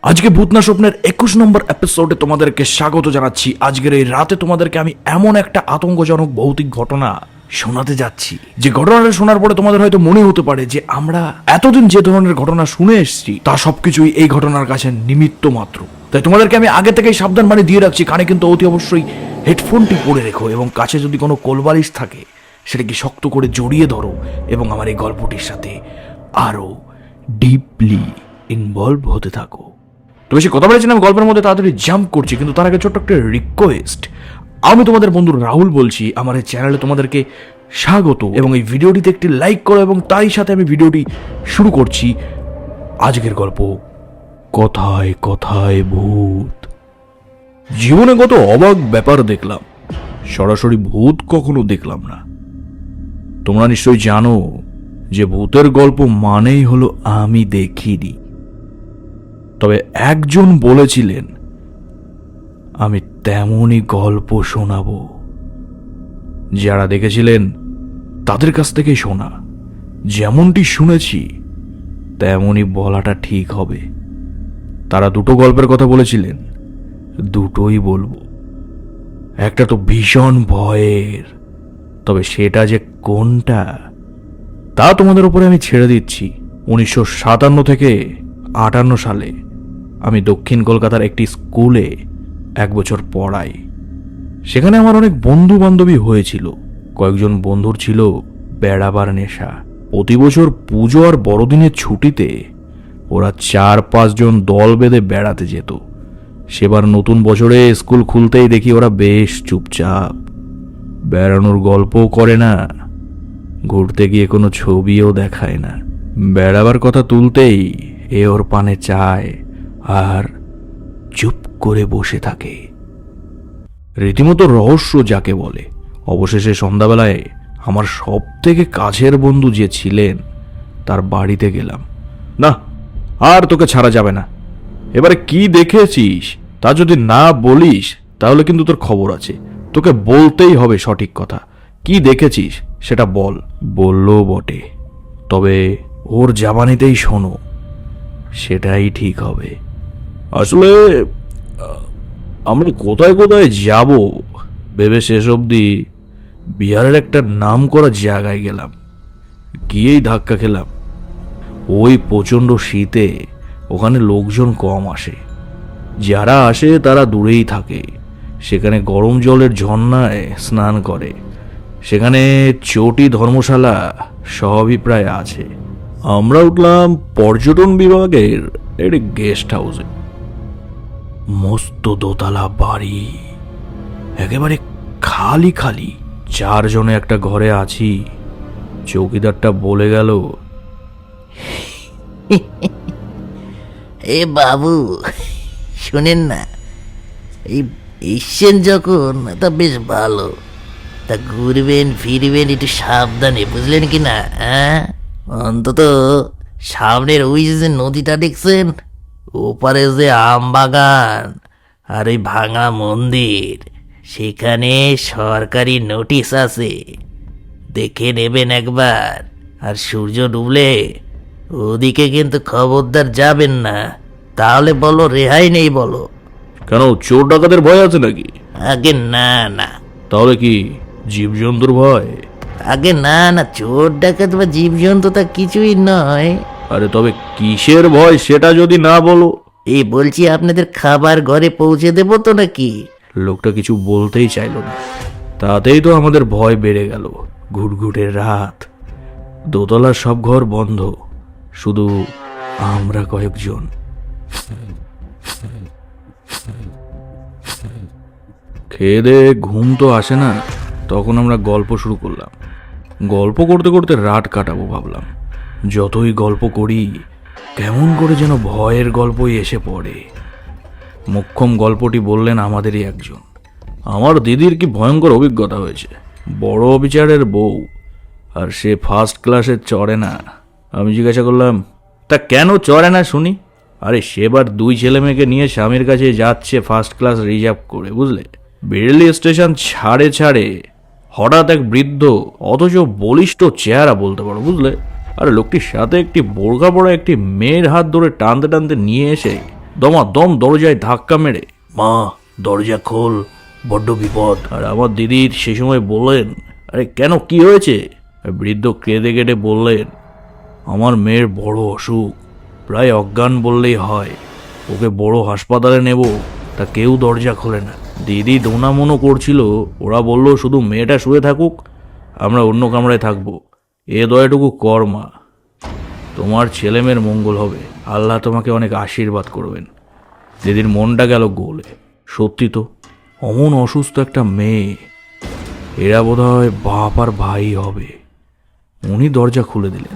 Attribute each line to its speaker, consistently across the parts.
Speaker 1: আজকে ভূতনা স্বপ্নের 21 নম্বর এপিসোডে তোমাদেরকে স্বাগত জানাচ্ছি। আজকের এই রাতে তোমাদেরকে আমি এমন একটা আতঙ্কজনক ভৌতিক ঘটনা শোনাতে যাচ্ছি, যে ঘটনাটা শোনার পরে তোমাদের হয়তো মনে হতে পারে যে আমরা এতদিন যে ধরনের ঘটনা শুনে এসেছি তা সবকিছুই এই ঘটনার কাছে নিমিত্ত মাত্র। তাই তোমাদেরকে আমি আগে থেকেই সাবধান বাণী দিয়ে রাখছি, কানে কিন্তু অতি অবশ্যই হেডফোনটি পরে রেখো এবং কাছে যদি কোনো কোলবালিশ থাকে সেটাকে শক্ত করে জড়িয়ে ধরো এবং আমার এই গল্পটির সাথে আরো ডিপলি ইনভলভ হতে থাকো। তো বেশি কথা বলেছি না, আমি গল্পের মধ্যে তাড়াতাড়ি জাম্প করছি, কিন্তু তার আগে ছোট্ট একটা রিকোয়েস্ট। আমি তোমাদের বন্ধু রাহুল বলছি, আমার এই চ্যানেলে তোমাদেরকে স্বাগত এবং এই ভিডিওটিতে একটি লাইক করো এবং তাই সাথে আমি ভিডিওটি শুরু করছি। আজকের গল্প কথায় কথায় ভূত। জীবনে কত অবাক ব্যাপার দেখলাম, সরাসরি ভূত কখনো দেখলাম না। তোমরা নিশ্চয়ই জানো যে ভূতের গল্প মানেই হলো আমি দেখিনি, তবে একজন বলেছিলেন আমি তেমনই গল্প শোনাবো। যারা দেখেছিলেন তাদের কাছ থেকেই শোনা, যেমনটি শুনেছি তেমনই বলাটা ঠিক হবে। তারা দুটো গল্পের কথা বলেছিলেন, দুটোই বলবো। একটা তো ভীষণ ভয়ের, তবে সেটা যে কোনটা তা তোমাদের উপরে আমি ছেড়ে দিচ্ছি। 1957 থেকে 58 সালে আমি দক্ষিণ কলকাতার একটি স্কুলে 1 বছর পড়াই। সেখানে আমার অনেক বন্ধু বান্ধবী হয়েছিল। কয়েকজন বন্ধুর ছিল বেড়াবার নেশা। প্রতি বছর পুজো আর বড়দিনের ছুটিতে ওরা 4-5 জন দল বেঁধে বেড়াতে যেত। সেবার নতুন বছরে স্কুল খুলতেই দেখি ওরা বেশ চুপচাপ, বেড়ানোর গল্পও করে না, ঘুরতে গিয়ে কোনো ছবিও দেখায় না। বেড়াবার কথা তুলতেই এ ওর পানে চায় আর চুপ করে বসে থাকে। রীতিমতো রহস্য যাকে বলে। অবশেষে সন্ধ্যাবেলায় আমার সব থেকে কাছের বন্ধু যে ছিলেন তার বাড়িতে গেলাম। না, আর তোকে ছাড়া যাবে না। এবারে কি দেখেছিস তা যদি না বলিস তাহলে কিন্তু তোর খবর আছে। তোকে বলতেই হবে সঠিক কথা। কি দেখেছিস সেটা বল। বললো বটে, তবে ওর জাবানিতেই শোনো, সেটাই ঠিক হবে। আসলে আমরা কোথায় কোথায় যাব ভেবে শেষ অবধি বিহারের একটা নাম করা জায়গায় গেলাম। গিয়েই ধাক্কা খেলাম। ওই প্রচণ্ড শীতে ওখানে লোকজন কম আসে, যারা আসে তারা দূরেই থাকে। সেখানে গরম জলের ঝর্ণায় স্নান করে। সেখানে চটি ধর্মশালা সবই প্রায় আছে। আমরা উঠলাম পর্যটন বিভাগের একটি গেস্ট হাউসে। মস্ত দোতলা বাড়ি, একেবারে খালি খালি। 4 জনে একটা ঘরে আছি। চৌকিদারটা বলে গেল,
Speaker 2: এ বাবু শোনেন না, এই এসছেন যখন তা বেশ ভালো, তা ঘুরবেন ফিরবেন একটু সাবধানে, বুঝলেন কি না? হ্যাঁ, অন্তত সামনের ওই যে নদীটা দেখছেন, ওপারে যে আম বাগান আর ওই ভাঙা মন্দির, সেখানে সরকারি নোটিশ আছে, দেখে নেবেন একবার। আর সূর্য ডুবলে ওদিকে কিন্তু খবরদার যাবেন না, তাহলে বলো রেহাই নেই বলো।
Speaker 1: কেন চোর ডাকাতের ভয় আছে নাকি?
Speaker 2: আগে না না,
Speaker 1: তাহলে কি জীবজন্তুর ভয়?
Speaker 2: আগে না না, চোর ডাকাত বা জীবজন্তু তা কিছুই নয়।
Speaker 1: আরে তবে কিসের ভয় সেটা যদি না বলো।
Speaker 2: এই বলছি, আপনাদের খাবার ঘরে পৌঁছে দেবো তো নাকি?
Speaker 1: লোকটা কিছু বলতেই চাইল না। তাতেই তো আমাদের ভয় বেড়ে গেল। ঘুটঘুটের রাত, দোতলার সব ঘর বন্ধ, শুধু আমরা কয়েকজন। খেয়ে দে ঘুম তো আসে না, তখন আমরা গল্প শুরু করলাম। গল্প করতে করতে রাত কাটাবো ভাবলাম। যতই গল্প করি কেমন করে যেন ভয়ের গল্পই এসে পড়ে। মোক্ষম গল্পটি বললেন আমাদেরই একজন। আমার দিদির কি ভয়ঙ্কর অভিজ্ঞতা হয়েছে। বড় অফিসারের বউ, আর সে ফার্স্ট ক্লাসে চড়ে না। আমি জিজ্ঞাসা করলাম, তা কেন চড়ে না শুনি? আরে সেবার 2 ছেলে মেয়েকে নিয়ে স্বামীর কাছে যাচ্ছে ফার্স্ট ক্লাস রিজার্ভ করে, বুঝলে। বেরেলি স্টেশন ছাড়ে ছাড়ে হঠাৎ এক বৃদ্ধ, অথচ বলিষ্ঠ চেহারা বলতে পারো, বুঝলে। আরে লোকটির সাথে একটি বোরকা পরা একটি মেয়ের হাত ধরে টানতে টানতে নিয়ে এসে দমাদম দরজায় ধাক্কা মেরে, মা দরজা খোল, বড্ড বিপদ। আর আমার দিদি সে সময় বললেন, আরে কেন, কি হয়েছে? বৃদ্ধ কেঁদে কেটে বললেন, আমার মেয়ের বড় অসুখ, প্রায় অজ্ঞান বললেই হয়, ওকে বড় হাসপাতালে নেব, তা কেউ দরজা খোলে না। দিদি দোনামনো করছিল, ওরা বলল শুধু মেয়েটা শুয়ে থাকুক, আমরা অন্য কামরায় থাকবো, এ দয়াটুকু কর মা, তোমার ছেলেমেয়ের মঙ্গল হবে, আল্লাহ তোমাকে অনেক আশীর্বাদ করবেন। দিদির মনটা গেল গোলে। সত্যি তো, অমন অসুস্থ একটা মেয়ে, এরা বোধ হয় বাপ আর ভাই হবে। উনি দরজা খুলে দিলেন।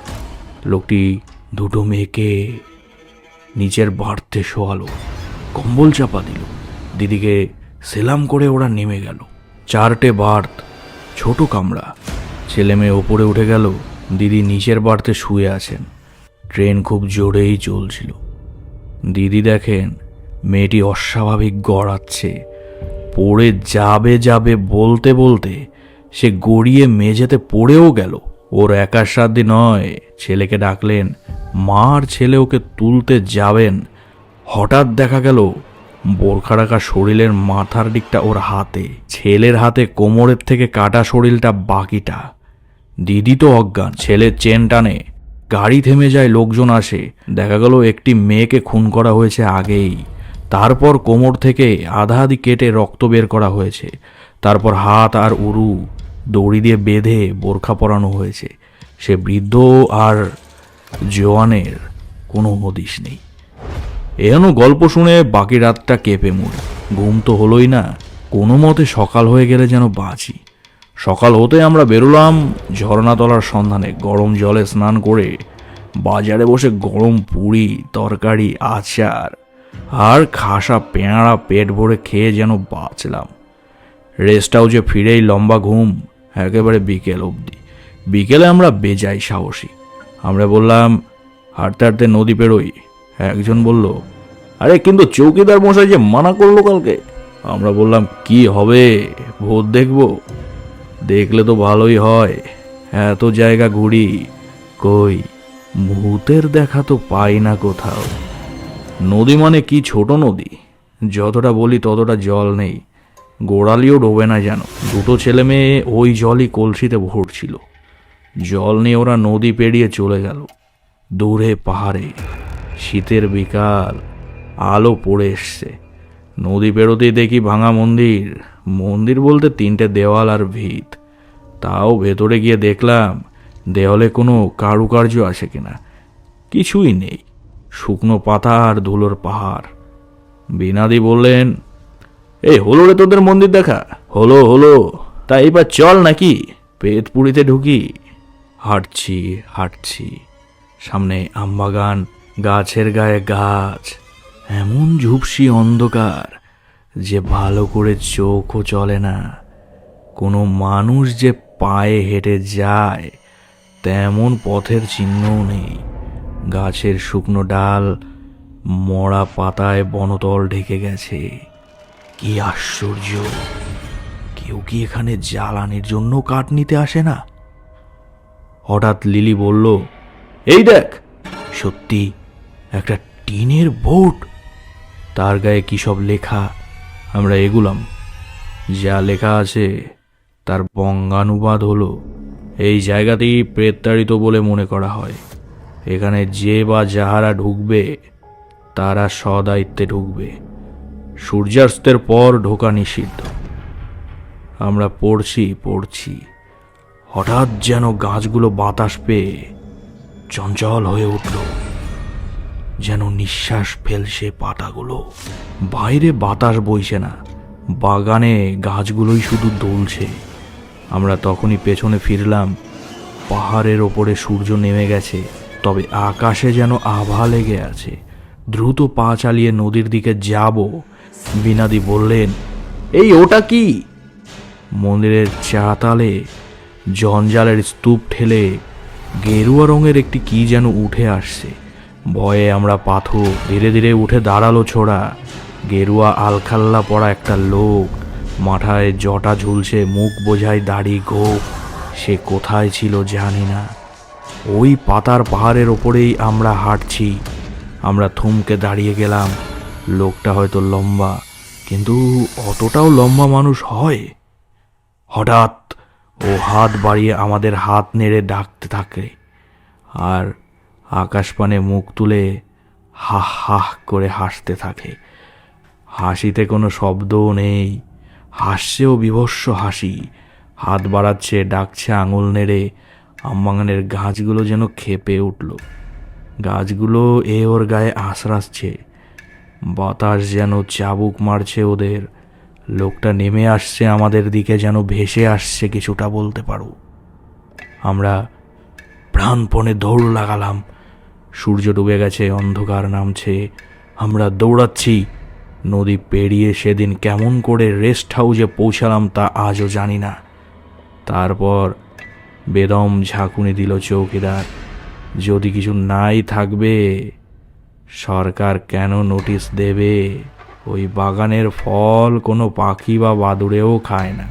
Speaker 1: লোকটি দুটো মেয়েকে নিচের বাড়তে শোয়ালো, কম্বল চাপা দিল। দিদিকে সেলাম করে ওরা নেমে গেল। 4টে বার্থ, ছোট কামরা, ছেলে মেয়ে ওপরে উঠে গেল, দিদি নিচের বাড়তে শুয়ে আছেন। ট্রেন খুব জোরেই চলছিল। দিদি দেখেন মেয়েটি অস্বাভাবিক গড়াচ্ছে, পড়ে যাবে যাবে বলতে বলতে সে গড়িয়ে মেঝেতে পড়েও গেল। ওর একার সাধ্যি নয়, ছেলেকে ডাকলেন, মা আর ছেলে ওকে তুলতে যাবেন, হঠাৎ দেখা গেল বোরখা রাখা শরীরের মাথার দিকটা ওর হাতে, ছেলের হাতে কোমরের থেকে কাটা শরীরটা বাকিটা। দিদি তো অজ্ঞান, ছেলের চেন টানে, গাড়ি থেমে যায়, লোকজন আসে, দেখা গেল একটি মেয়েকে খুন করা হয়েছে আগেই, তারপর কোমর থেকে আধা আধি কেটে রক্ত বের করা হয়েছে, তারপর হাত আর উরু দড়ি দিয়ে বেঁধে বোরখা পরানো হয়েছে। সে বৃদ্ধ আর জওয়ানের কোনো হদিশ নেই। এহেন গল্প শুনে বাকি রাতটা কেঁপে মরি। ঘুম তো হলোই না, কোনো মতে সকাল হয়ে গেলে যেন বাঁচি। সকাল হতে আমরা বেরোলাম ঝর্ণাতলার সন্ধানে। গরম জলে স্নান করে বাজারে বসে গরম পুরি, তরকারি, আচার আর খাসা পেঁড়া পেট ভরে খেয়ে যেন বাঁচলাম। রেস্ট হাউসে ফিরেই লম্বা ঘুম একেবারে বিকেল অবধি। বিকেলে আমরা বেজাই সাহসী। আমরা বললাম, হাঁটতে হাঁটতে নদী পেরোই। একজন বলল, আরে কিন্তু চৌকিদার মশাই যে মানা করলো কালকে। আমরা বললাম, কি হবে, ভূত দেখবো? দেখলে তো ভালোই হয়, এত জায়গা ঘুরি, কই ভূতের দেখা তো পাই না কোথাও। নদী মানে কি ছোট নদী, যতটা বলি ততটা জল নেই, গোড়ালিও ডোবে না যেন। দুটো ছেলে মেয়ে ওই জলই কলসিতে ভরছিল। জল নিয়ে ওরা নদী পেরিয়ে চলে গেল। দূরে পাহাড়ে শীতের বিকাল, আলো পড়ে এসছে। নদী পেরোতেই দেখি ভাঙা মন্দির। মন্দির বলতে 3টে দেওয়াল আর ভিত। তাও ভেতরে গিয়ে দেখলাম দেওয়ালে কোনো কারুকার্য আছে কিনা, কিছুই নেই, শুকনো পাতা আর ধুলোর পাহাড়। বিনাদি বললেন, এই হলো রে তোদের মন্দির দেখা? হলো হলো, তা এবার চল নাকি পেটপুরিতে ঢুকি। হাঁটছি হাঁটছি, সামনে আমবাগান, গাছের গায়ে গাছ, এমন ঝুপসি অন্ধকার যে ভালো করে চোখও চলে না। কোনো মানুষ যে পায়ে হেঁটে যায় তেমন পথের চিহ্নও নেই। গাছের শুকনো ডাল, মরা পাতায় বনতল ঢেকে গেছে। কি আশ্চর্য, কেউ কি এখানে জ্বালানির জন্য কাঠ নিতে আসে না? হঠাৎ লিলি বলল, এই দেখ। সত্যি একটা টিনের বোট, তার গায়ে কি সব লেখা। আমরা এগুলাম। যা লেখা আছে তার বঙ্গানুবাদ হলো, এই জায়গাতেই প্রেতাড়িত বলে মনে করা হয়। এখানে যে বা যাহারা ঢুকবে তারা সদায়িত্বে ঢুকবে, সূর্যাস্তের পর ঢোকা নিষিদ্ধ। আমরা পড়ছি, হঠাৎ যেন গাছগুলো বাতাস পেয়ে চঞ্চল হয়ে উঠল, যেন নিঃশ্বাস ফেলছে পাতাগুলো। বাইরে বাতাস বইছে না, বাগানে গাছগুলোই শুধু দুলছে। আমরা তখনই পেছনে ফিরলাম। পাহাড়ের ওপরে সূর্য নেমে গেছে, তবে আকাশে যেন আভা লেগে আছে। দ্রুত পা চালিয়ে নদীর দিকে যাব। বিনাদি বললেন, এই ওটা কি? মন্দিরের চাতালে জঞ্জালের স্তূপ ঠেলে গেরুয়া রঙের একটি কি যেন উঠে আসছে। ভয়ে আমরা পাথর ধীরে ধীরে উঠে দাঁড়ালো ছোড়া। গেরুয়া আলখাল্লা পরা একটা লোক, মাথায় জটা ঝুলছে, মুখ বোঝায় দাড়ি গোঁফ। সে কোথায় ছিল জানি না। ওই পাতার পাহাড়ের ওপরেই আমরা হাঁটছি। আমরা থমকে দাঁড়িয়ে গেলাম। লোকটা হয়তো লম্বা, কিন্তু অতটাও লম্বা মানুষ হয়? হঠাৎ ও হাত বাড়িয়ে আমাদের হাত নেড়ে ডাকতে থাকে, আর আকাশপানে মুখ তুলে হাহ হাহ করে হাসতে থাকে। হাসিতে কোনো শব্দও নেই, হাসছেও বিভৎস হাসি। হাত বাড়াচ্ছে, ডাকছে আঙুল নেড়ে। আমবাগানের গাছগুলো যেন ক্ষেপে উঠল। গাছগুলো ওর গায়ে আছড়াচ্ছে, বাতাস যেন চাবুক মারছে ওদের। লোকটা নেমে আসছে আমাদের দিকে, যেন ভেসে আসছে কিছুটা বলতে পারো। আমরা প্রাণপণে দৌড় লাগালাম। সূর্য ডুবে গেছে, অন্ধকার নামছে। আমরা দৌড়াচ্ছি। নদী পেরিয়ে সেদিন কেমন করে রেস্ট হাউসে পৌঁছালাম তা আজও জানি না। তারপর বেদম ঝাঁকুনি দিল চৌকিদার, যদি কিছু নাই থাকবে সরকার কেন নোটিশ দেবে? ওই বাগানের ফল কোনো পাখি বা বাদুড়েও খায় না।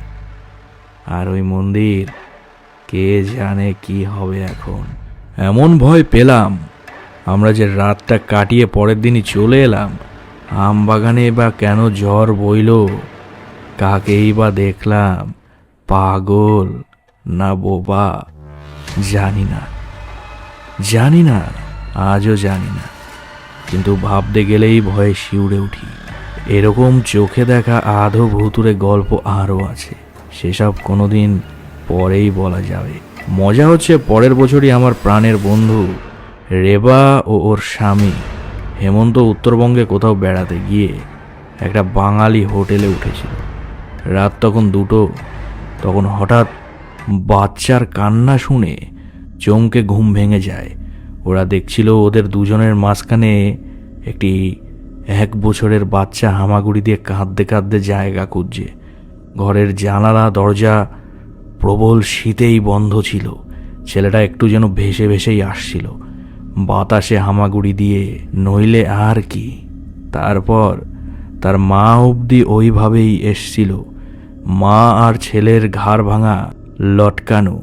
Speaker 1: আর ওই মন্দির, কে জানে কি হবে এখন। এমন ভয় পেলাম, আমরা যে রাতটা কাটিয়ে পরের দিনই চলে এলাম। আম বাগানে বা কেন ঝড় বইল, কাকেই বা দেখলাম, পাগল না বোবা জানি না, আজও জানি না। কিন্তু ভাবতে গেলেই ভয়ে শিউরে উঠি। এরকম চোখে দেখা আধো ভুতুরে গল্প আরও আছে, সেসব কোনোদিন পরেই বলা যাবে। মজা হচ্ছে, পরের বছরই আমার প্রাণের বন্ধু রেবা ও ওর স্বামী হেমন্ত উত্তরবঙ্গে কোথাও বেড়াতে গিয়ে একটা বাঙালি হোটেলে উঠেছিল। রাত তখন 2টো। তখন হঠাৎ বাচ্চার কান্না শুনে চমকে ঘুম ভেঙে যায়। ওরা দেখছিল ওদের দুজনের মাঝখানে একটি 1 বছরের বাচ্চা হামাগুড়ি দিয়ে কাঁদতে কাঁদতে জায়গা খুঁজছে। ঘরের জানালা দরজা প্রবল শীতেই বন্ধ ছিল। ছেলেটা একটু যেন ভেসে ভেসেই আসছিল বাতাসে হামাগুড়ি দিয়ে, নইলে আর কি। তারপর তার মা অবধি ওইভাবেই এসছিল, মা আর ছেলের ঘাড় ভাঙা লটকানো।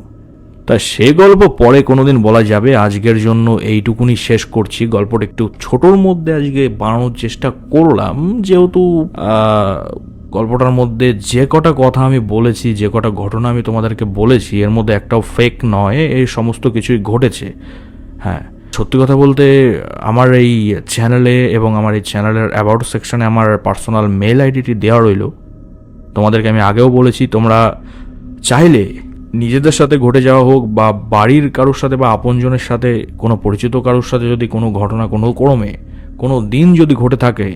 Speaker 1: তা সে গল্প পরে কোনোদিন বলা যাবে। আজকের জন্য এইটুকুনি শেষ করছি। গল্পটা একটু ছোটোর মধ্যে আজকে বানানোর চেষ্টা করলাম, যেহেতু গল্পটার মধ্যে যে কটা কথা আমি বলেছি, যে কটা ঘটনা আমি তোমাদেরকে বলেছি, এর মধ্যে একটাও ফেক নয়, এই সমস্ত কিছুই ঘটেছে। হ্যাঁ, সত্যি কথা বলতে আমার এই চ্যানেলে এবং আমার এই চ্যানেলের অ্যাবাউট সেকশনে আমার পার্সোনাল মেল আইডিটি দেওয়া রইল। তোমাদেরকে আমি আগেও বলেছি, তোমরা চাইলে নিজেদের সাথে ঘটে যাওয়া হোক বা বাড়ির কারোর সাথে বা আপনজনের সাথে, কোনো পরিচিত কারোর সাথে যদি কোনো ঘটনা কোনো ক্রমে কোনো দিন যদি ঘটে থাকে,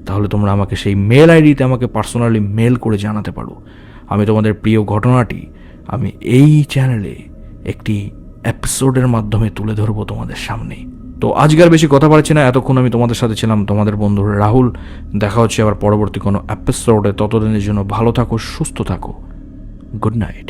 Speaker 1: তাহলে তোমরা আমাকে সেই মেল আইডিতে আমাকে পার্সোনালি মেল করে জানাতে পারো। আমি তোমাদের প্রিয় ঘটনাটি আমি এই চ্যানেলে একটি এপিসোডের মাধ্যমে তুলে ধরবো তোমাদের সামনে। তো আজকে আর বেশি কথা বাড়ছি না। এতক্ষণ আমি তোমাদের সাথে ছিলাম তোমাদের বন্ধু রাহুল। দেখা হচ্ছে আবার পরবর্তী কোনো এপিসোডে। ততদিনের জন্য ভালো থাকো, সুস্থ থাকো। Good night.